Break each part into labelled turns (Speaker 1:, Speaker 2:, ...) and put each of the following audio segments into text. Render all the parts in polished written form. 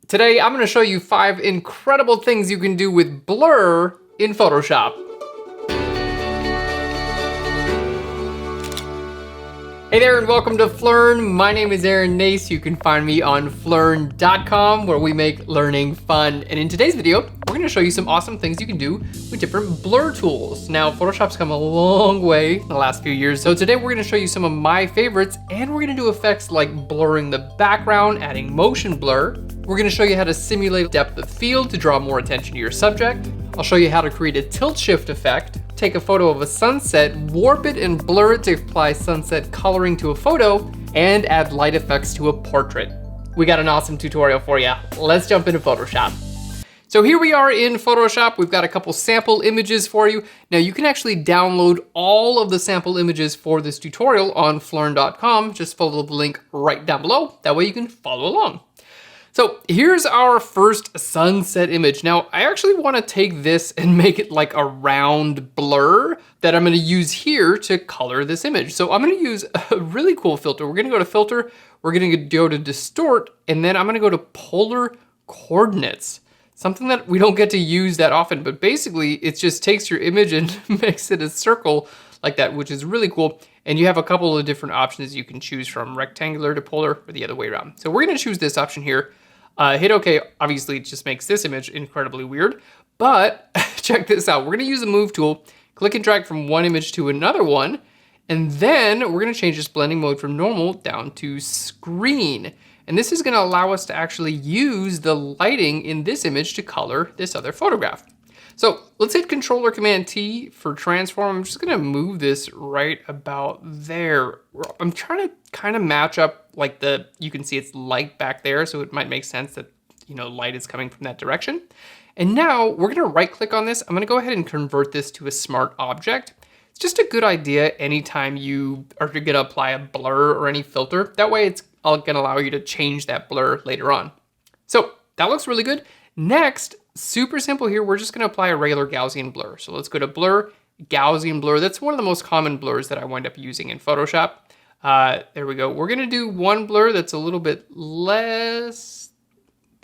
Speaker 1: Today, I'm gonna show you 5 incredible things you can do with blur in Photoshop. Hey there and welcome to Phlearn. My name is Aaron Nace. You can find me on Phlearn.com where we make learning fun. And in today's video, we're gonna show you some awesome things you can do with different blur tools. Now, Photoshop's come a long way in the last few years. So today we're gonna show you some of my favorites and we're gonna do effects like blurring the background, adding motion blur. We're gonna show you how to simulate depth of field to draw more attention to your subject. I'll show you how to create a tilt shift effect, take a photo of a sunset, warp it and blur it to apply sunset coloring to a photo, and add light effects to a portrait. We got an awesome tutorial for you. Let's jump into Photoshop. So here we are in Photoshop. We've got a couple sample images for you. Now you can actually download all of the sample images for this tutorial on Phlearn.com. Just follow the link right down below. That way you can follow along. So here's our first sunset image. Now, I actually want to take this and make it like a round blur that I'm going to use here to color this image. So I'm going to use a really cool filter. We're going to go to filter, we're going to go to distort, and then I'm going to go to polar coordinates. Something that we don't get to use that often, but basically it just takes your image and makes it a circle like that, which is really cool. And you have a couple of different options you can choose from, rectangular to polar or the other way around. So we're going to choose this option here. Hit OK. Obviously, it just makes this image incredibly weird. But check this out. We're going to use the move tool, click and drag from one image to another one. And then we're going to change this blending mode from normal down to screen. And this is going to allow us to actually use the lighting in this image to color this other photograph. So let's hit Control or Command T for transform. I'm just gonna move this right about there. I'm trying to kind of match up like you can see it's light back there, so it might make sense that, light is coming from that direction. And now we're gonna right click on this. I'm gonna go ahead and convert this to a smart object. It's just a good idea anytime you are gonna apply a blur or any filter. That way it's gonna allow you to change that blur later on. So that looks really good. Next, super simple here, we're just gonna apply a regular Gaussian blur. So let's go to blur, Gaussian blur. That's one of the most common blurs that I wind up using in Photoshop. There we go. We're gonna do one blur that's a little bit less.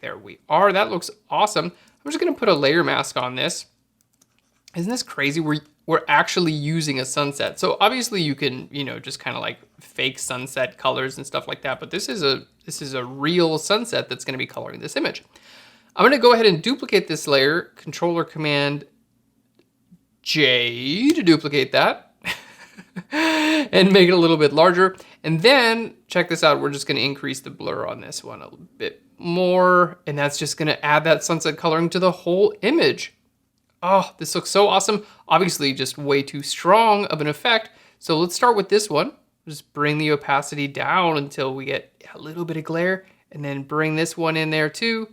Speaker 1: There we are, that looks awesome. I'm just gonna put a layer mask on this. Isn't this crazy? We're actually using a sunset. So obviously you can, just kind of like fake sunset colors and stuff like that, but this is a real sunset that's gonna be coloring this image. I'm gonna go ahead and duplicate this layer, Control or Command J to duplicate that and make it a little bit larger. And then check this out, we're just gonna increase the blur on this one a little bit more. And that's just gonna add that sunset coloring to the whole image. Oh, this looks so awesome. Obviously just way too strong of an effect. So let's start with this one. Just bring the opacity down until we get a little bit of glare and then bring this one in there too.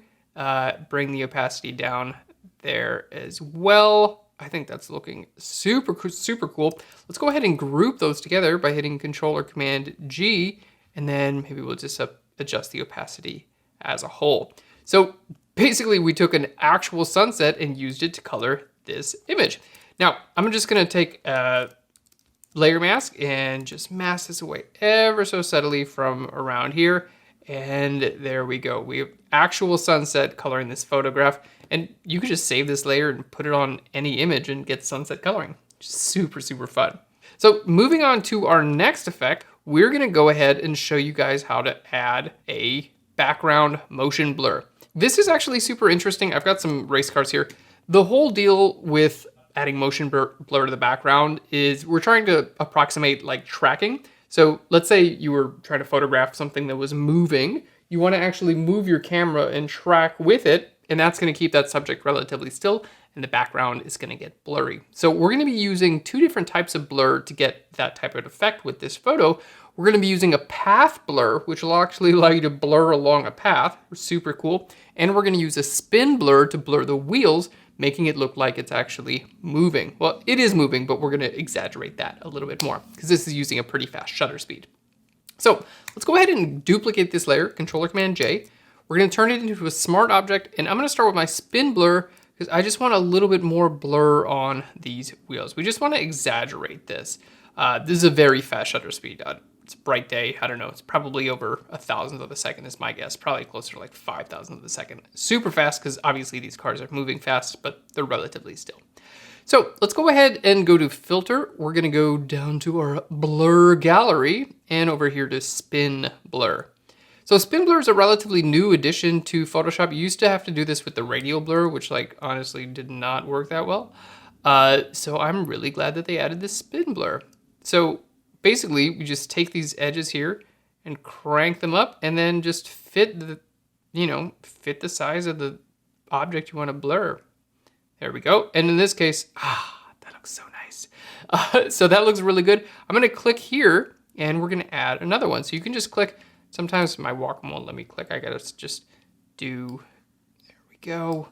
Speaker 1: Bring the opacity down there as well. I think that's looking super cool. Let's go ahead and group those together by hitting Control or Command G, and then maybe we'll just adjust the opacity as a whole. So basically we took an actual sunset and used it to color this image. Now I'm just gonna take a layer mask and just mask this away ever so subtly from around here. And there we go. We have actual sunset coloring this photograph. And you could just save this layer and put it on any image and get sunset coloring. Super fun. So moving on to our next effect, we're gonna go ahead and show you guys how to add a background motion blur. This is actually super interesting. I've got some race cars here. The whole deal with adding motion blur to the background is we're trying to approximate like tracking. So let's say you were trying to photograph something that was moving. You want to actually move your camera and track with it, and that's going to keep that subject relatively still, and the background is going to get blurry. So we're going to be using 2 different types of blur to get that type of effect with this photo. We're going to be using a path blur, which will actually allow you to blur along a path. Super cool. And we're going to use a spin blur to blur the wheels, making it look like it's actually moving. Well, it is moving, but we're gonna exaggerate that a little bit more because this is using a pretty fast shutter speed. So let's go ahead and duplicate this layer, Control or Command J. We're gonna turn it into a smart object, and I'm gonna start with my spin blur because I just want a little bit more blur on these wheels. We just wanna exaggerate this. This is a very fast shutter speed. it's a bright day. I don't know. It's probably over 1,000th of a second is my guess. Probably closer to like 5,000th of a second. Super fast because obviously these cars are moving fast, but they're relatively still. So let's go ahead and go to filter. We're gonna go down to our blur gallery and over here to spin blur. So spin blur is a relatively new addition to Photoshop. You used to have to do this with the radial blur, which like honestly did not work that well. So I'm really glad that they added this spin blur. So basically we just take these edges here and crank them up and then just fit the, fit the size of the object you want to blur. There we go. And in this case, that looks so nice. So that looks really good. I'm gonna click here and we're gonna add another one. So you can just click. Sometimes my Wacom won't let me click. I gotta just do, there we go.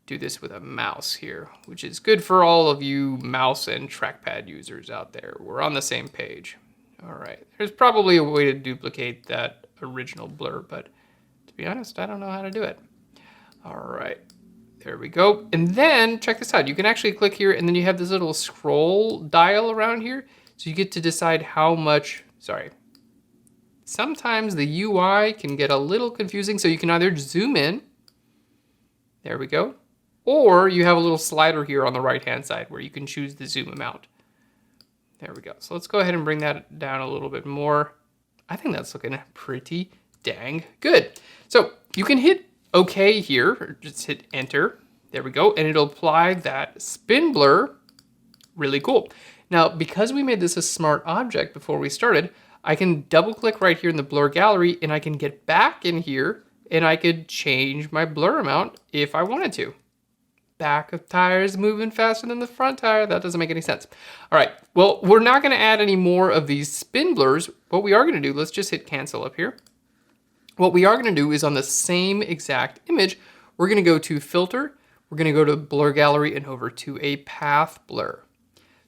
Speaker 1: Do this with a mouse here, which is good for all of you mouse and trackpad users out there. We're on the same page. All right, there's probably a way to duplicate that original blur, but to be honest, I don't know how to do it. All right, there we go. And then check this out. You can actually click here and then you have this little scroll dial around here. So you get to decide how much, sometimes the UI can get a little confusing. So you can either zoom in, there we go. Or you have a little slider here on the right-hand side where you can choose the zoom amount. There we go. So let's go ahead and bring that down a little bit more. I think that's looking pretty dang good. So you can hit OK here, or just hit enter. There we go. And it'll apply that spin blur. Really cool. Now, because we made this a smart object before we started, I can double click right here in the blur gallery and I can get back in here and I could change my blur amount if I wanted to. Back of tire is moving faster than the front tire. That doesn't make any sense. All right, well, we're not gonna add any more of these spin blurs. What we are gonna do, let's just hit cancel up here. What we are gonna do is on the same exact image, we're gonna go to filter, we're gonna go to blur gallery and over to a path blur.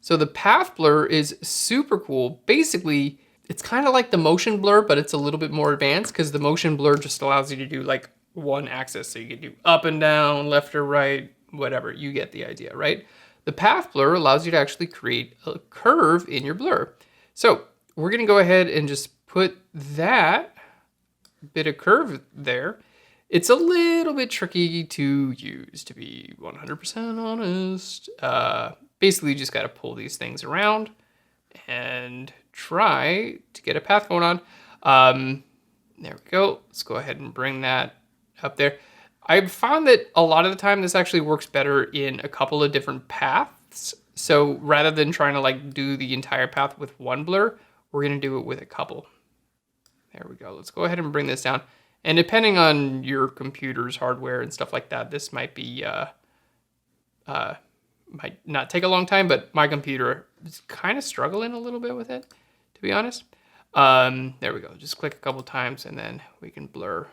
Speaker 1: So the path blur is super cool. Basically, it's kind of like the motion blur, but it's a little bit more advanced because the motion blur just allows you to do like one axis. So you can do up and down, left or right, whatever, you get the idea, right? The path blur allows you to actually create a curve in your blur. So we're gonna go ahead and just put that bit of curve there. It's a little bit tricky to use, to be 100% honest. Basically, you just gotta pull these things around and try to get a path going on. There we go. Let's go ahead and bring that up there. I've found that a lot of the time this actually works better in a couple of different paths. So rather than trying to like do the entire path with one blur, we're gonna do it with a couple. There we go. Let's go ahead and bring this down. And depending on your computer's hardware and stuff like that, this might be, might not take a long time, but my computer is kind of struggling a little bit with it, to be honest. There we go. Just click a couple times and then we can blur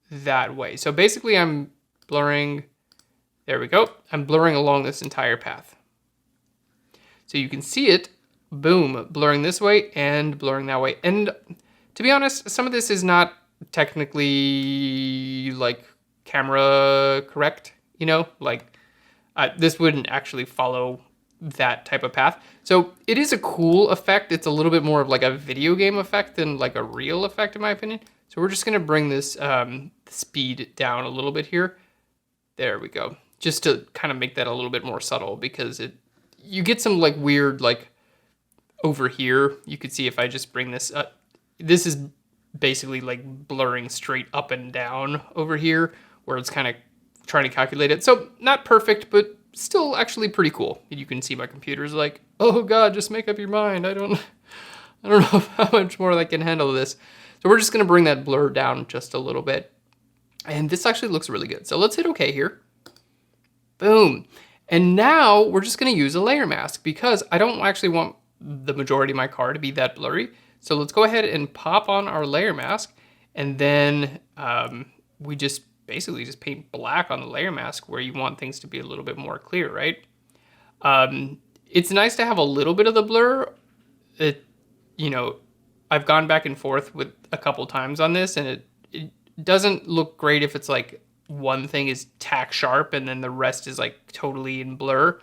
Speaker 1: that way. So basically I'm blurring, there we go. I'm blurring along this entire path. So you can see it, boom, blurring this way and blurring that way. And to be honest, some of this is not technically like camera correct, this wouldn't actually follow that type of path. So it is a cool effect. It's a little bit more of like a video game effect than like a real effect in my opinion. So we're just gonna bring this speed down a little bit here. There we go. Just to kind of make that a little bit more subtle because you get some like weird, like over here, you could see if I just bring this up, this is basically like blurring straight up and down over here where it's kind of trying to calculate it. So not perfect, but still actually pretty cool. You can see my computer's like, oh God, just make up your mind. I don't know how much more I can handle this. So we're just gonna bring that blur down just a little bit. And this actually looks really good. So let's hit okay here. Boom. And now we're just gonna use a layer mask because I don't actually want the majority of my car to be that blurry. So let's go ahead and pop on our layer mask. And then we just basically just paint black on the layer mask where you want things to be a little bit more clear, right? It's nice to have a little bit of the blur. I've gone back and forth with a couple times on this and it doesn't look great if it's like one thing is tack sharp and then the rest is like totally in blur.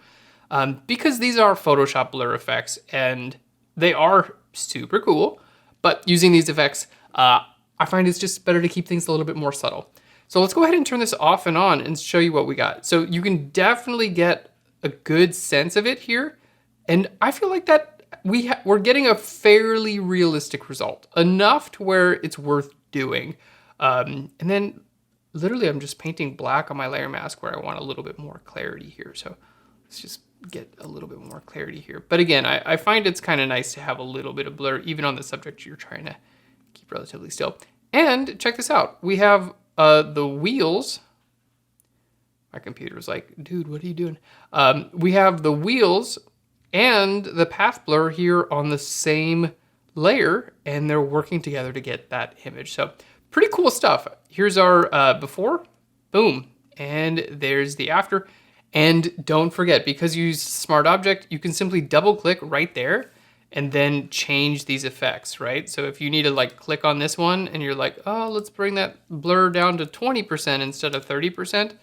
Speaker 1: Because these are Photoshop blur effects and they are super cool, But using these effects, I find it's just better to keep things a little bit more subtle. So let's go ahead and turn this off and on and show you what we got. So you can definitely get a good sense of it here. And I feel like that we're getting a fairly realistic result, enough to where it's worth doing. And then literally I'm just painting black on my layer mask where I want a little bit more clarity here. So let's just get a little bit more clarity here. But again, I find it's kind of nice to have a little bit of blur, even on the subject you're trying to keep relatively still. And check this out. We have the wheels. My computer's like, dude, what are you doing? We have the wheels and the path blur here on the same layer, and they're working together to get that image. So pretty cool stuff. Here's our before, boom, and there's the after. And don't forget, because you use Smart Object, you can simply double click right there and then change these effects, right? So if you need to like click on this one and you're like, oh, let's bring that blur down to 20% instead of 30%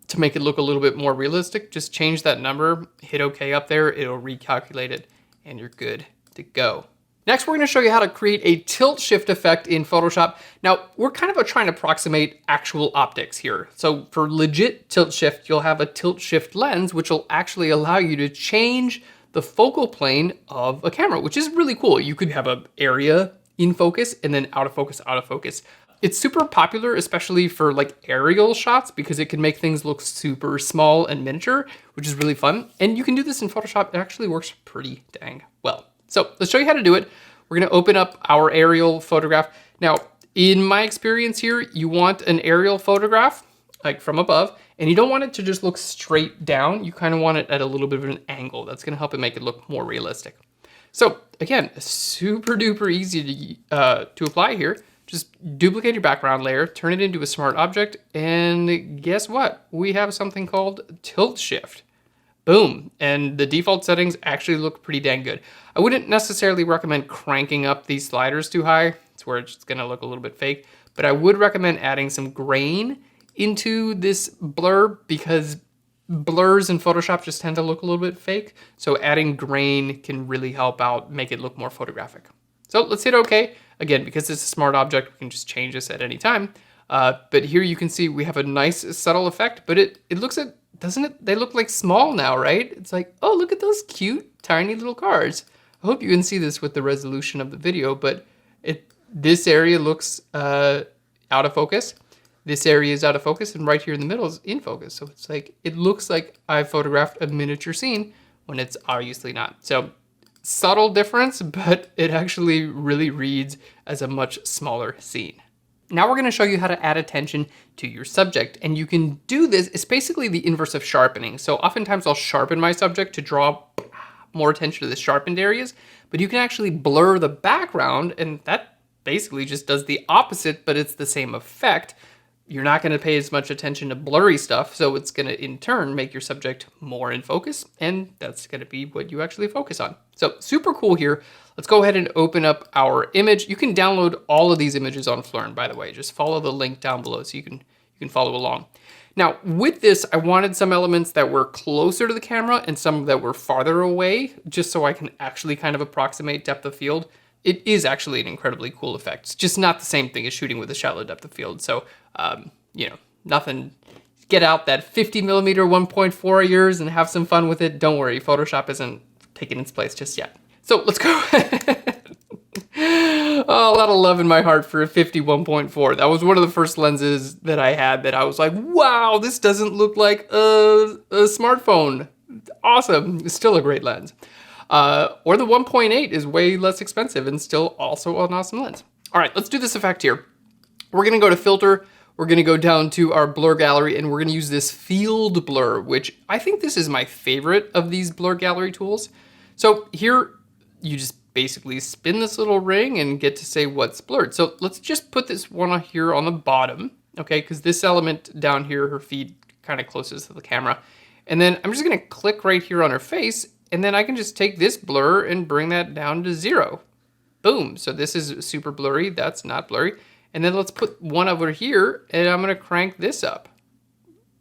Speaker 1: to make it look a little bit more realistic, just change that number, hit OK up there, it'll recalculate it, and you're good to go. Next, we're going to show you how to create a tilt shift effect in Photoshop. Now, we're kind of trying to approximate actual optics here. So for legit tilt shift, you'll have a tilt shift lens, which will actually allow you to change the focal plane of a camera, which is really cool. You could have an area in focus and then out of focus, out of focus. It's super popular, especially for like aerial shots, because it can make things look super small and miniature, which is really fun. And you can do this in Photoshop. It actually works pretty dang well. So let's show you how to do it. We're gonna open up our aerial photograph. Now, in my experience here, you want an aerial photograph, like from above, and you don't want it to just look straight down. You kind of want it at a little bit of an angle. That's gonna help it make it look more realistic. So again, super duper easy to apply here. Just duplicate your background layer, turn it into a smart object, and guess what? We have something called tilt shift. Boom, and the default settings actually look pretty dang good. I wouldn't necessarily recommend cranking up these sliders too high. It's where it's gonna look a little bit fake, but I would recommend adding some grain into this blur, because blurs in Photoshop just tend to look a little bit fake. So adding grain can really help out, make it look more photographic. So let's hit OK. Again, because it's a smart object, we can just change this at any time. But here you can see we have a nice subtle effect, but it looks at, doesn't it? They look like small now, right? It's like, oh, look at those cute, tiny little cars. I hope you can see this with the resolution of the video, but this area looks out of focus. This area is out of focus, and right here in the middle is in focus. So it's like, it looks like I photographed a miniature scene when it's obviously not. So subtle difference, but it actually really reads as a much smaller scene. Now we're going to show you how to add attention to your subject, and you can do this. It's basically the inverse of sharpening. So oftentimes I'll sharpen my subject to draw more attention to the sharpened areas, but you can actually blur the background, and that basically just does the opposite, but it's the same effect. You're not going to pay as much attention to blurry stuff, so it's going to in turn make your subject more in focus, and that's going to be what you actually focus on. So super cool here. Let's go ahead and open up our image. You can download all of these images on Phlearn, by the way. Just follow the link down below so you can follow along. Now with this, I wanted some elements that were closer to the camera and some that were farther away, just so I can actually kind of approximate depth of field. It is actually an incredibly cool effect. It's just not the same thing as shooting with a shallow depth of field. So, you know, nothing, get out that 50mm 1.4 of yours and have some fun with it. Don't worry, Photoshop isn't taking its place just yet. So let's go. Oh, a lot of love in my heart for a 51.4. That was one of the first lenses that I had that I was like, wow, this doesn't look like a smartphone. Awesome. It's still a great lens. Or the 1.8 is way less expensive and still also an awesome lens. All right, let's do this effect here. We're gonna go to filter. We're gonna go down to our blur gallery, and we're gonna use this field blur, which I think this is my favorite of these blur gallery tools. So here you just basically spin this little ring and get to say what's blurred. So let's just put this one here on the bottom, okay? Because this element down here, her feet kind of closest to the camera. And then I'm just gonna click right here on her face, and then I can just take this blur and bring that down to 0. Boom, so this is super blurry, that's not blurry. And then let's put one over here, and I'm gonna crank this up.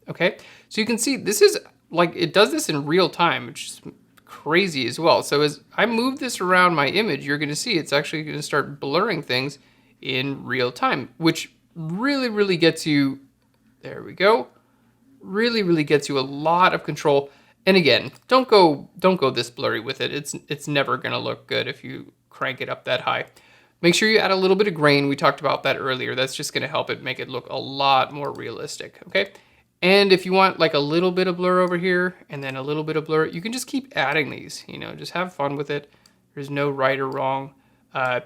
Speaker 1: Okay, so you can see this is like, it does this in real time, which is crazy as well. So as I move this around my image, you're gonna see it's actually gonna start blurring things in real time, which really, really gets you, there we go, really, really gets you a lot of control. And again, don't go this blurry with it. It's never gonna look good if you crank it up that high. Make sure you add a little bit of grain. We talked about that earlier. That's just gonna help it make it look a lot more realistic, okay? And if you want like a little bit of blur over here and then a little bit of blur, you can just keep adding these, you know, just have fun with it. There's no right or wrong.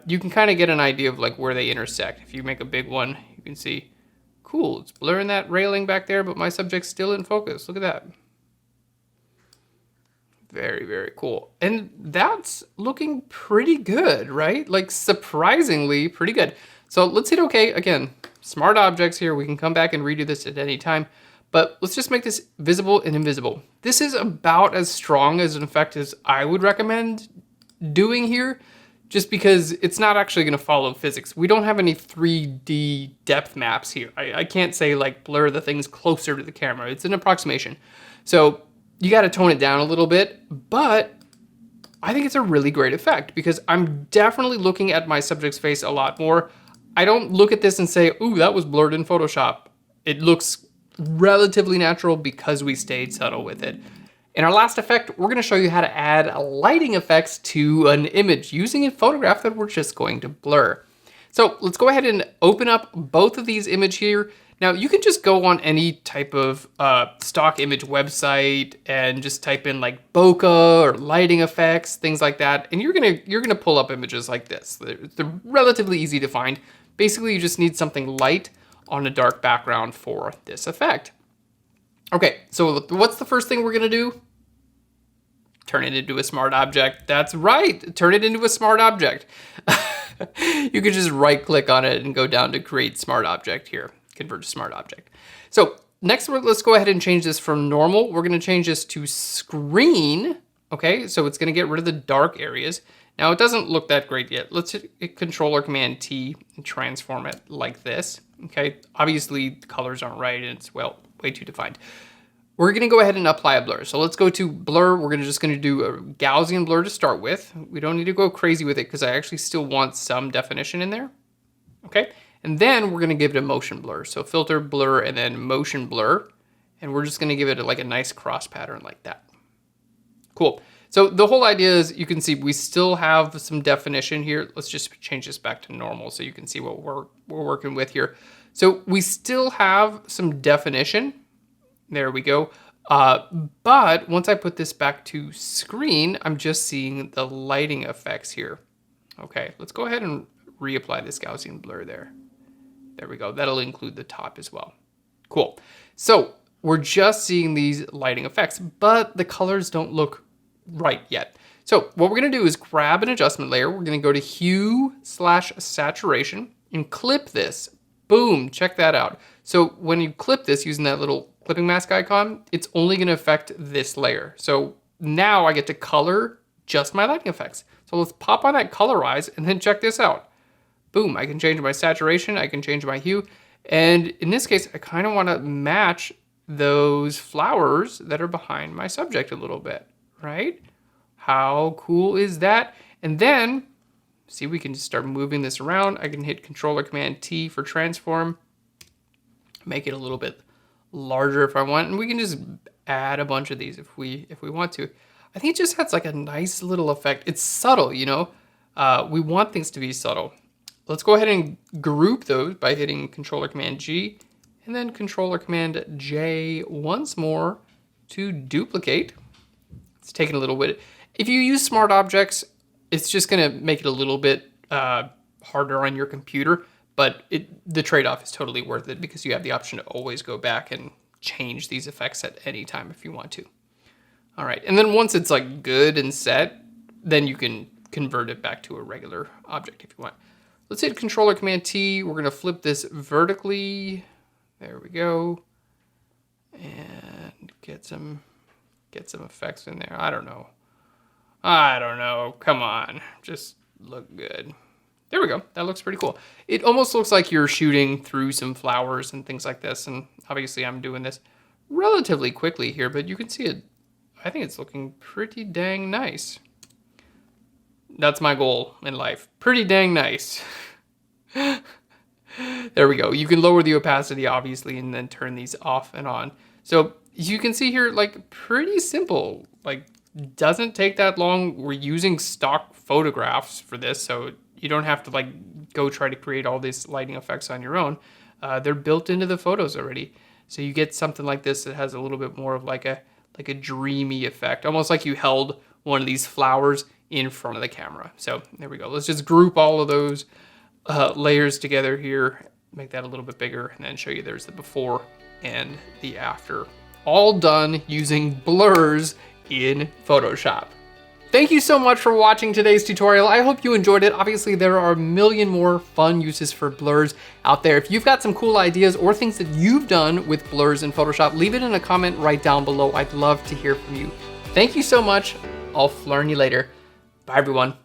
Speaker 1: You can kind of get an idea of like where they intersect. If you make a big one, you can see, cool, it's blurring that railing back there, but my subject's still in focus. Look at that. Very, very cool. And that's looking pretty good, right? Like surprisingly pretty good. So let's hit OK. Again, smart objects here. We can come back and redo this at any time, but let's just make this visible and invisible. This is about as strong as an effect as I would recommend doing here, just because it's not actually going to follow physics. We don't have any 3D depth maps here. I can't say like blur the things closer to the camera. It's an approximation. So you got to tone it down a little bit, but I think it's a really great effect because I'm definitely looking at my subject's face a lot more. I don't look at this and say, ooh, that was blurred in Photoshop. It looks relatively natural because we stayed subtle with it. In our last effect, we're going to show you how to add lighting effects to an image using a photograph that we're just going to blur. So let's go ahead and open up both of these images here. Now you can just go on any type of stock image website and just type in like bokeh or lighting effects, things like that, and you're gonna pull up images like this. They're relatively easy to find. Basically, you just need something light on a dark background for this effect. Okay, so what's the first thing we're gonna do? Turn it into a smart object. That's right, turn it into a smart object. You could just right click on it and go down to create smart object here. Convert to smart object. So next, let's go ahead and change this from normal. We're going to change this to screen. Okay, so it's going to get rid of the dark areas. Now it doesn't look that great yet. Let's hit Control or Command T and transform it like this. Okay, obviously the colors aren't right and it's, well, way too defined. We're going to go ahead and apply a blur. So let's go to blur. We're just going to do a Gaussian blur to start with. We don't need to go crazy with it because I actually still want some definition in there. Okay. And then we're going to give it a motion blur. So filter, blur, and then motion blur. And we're just going to give it like a nice cross pattern like that. Cool. So the whole idea is you can see we still have some definition here. Let's just change this back to normal so you can see what we're working with here. So we still have some definition. There we go. But once I put this back to screen, I'm just seeing the lighting effects here. Okay, let's go ahead and reapply this Gaussian blur there. There we go. That'll include the top as well. Cool. So we're just seeing these lighting effects, but the colors don't look right yet. So what we're going to do is grab an adjustment layer. We're going to go to hue/saturation and clip this. Boom. Check that out. So when you clip this using that little clipping mask icon, it's only going to affect this layer. So now I get to color just my lighting effects. So let's pop on that colorize and then check this out. Boom, I can change my saturation, I can change my hue, and in this case, I kind of want to match those flowers that are behind my subject a little bit, right? How cool is that? And then, see, we can just start moving this around. I can hit Control or Command T for transform, make it a little bit larger if I want, and we can just add a bunch of these if we want to. I think it just has like a nice little effect. It's subtle, you know? We want things to be subtle. Let's go ahead and group those by hitting Control or Command G and then Control or Command J once more to duplicate. It's taking a little bit. If you use smart objects, it's just going to make it a little bit harder on your computer, but the trade-off is totally worth it because you have the option to always go back and change these effects at any time if you want to. All right, and then once it's like good and set, then you can convert it back to a regular object if you want. Let's hit Control or Command T. We're gonna flip this vertically. There we go. And get some effects in there. I don't know. Come on, just look good. There we go. That looks pretty cool. It almost looks like you're shooting through some flowers and things like this. And obviously I'm doing this relatively quickly here, but you can see I think it's looking pretty dang nice. That's my goal in life. Pretty dang nice. There we go. You can lower the opacity, obviously, and then turn these off and on. So you can see here, like, pretty simple. Like, doesn't take that long. We're using stock photographs for this, so you don't have to, like, go try to create all these lighting effects on your own. They're built into the photos already. So you get something like this that has a little bit more of like a dreamy effect, almost like you held one of these flowers in front of the camera. So there we go. Let's just group all of those layers together here, make that a little bit bigger, and then show you there's the before and the after. All done using blurs in Photoshop. Thank you so much for watching today's tutorial. I hope you enjoyed it. Obviously, there are a million more fun uses for blurs out there. If you've got some cool ideas or things that you've done with blurs in Photoshop, leave it in a comment right down below. I'd love to hear from you. Thank you so much. I'll Phlearn you later. Bye, everyone.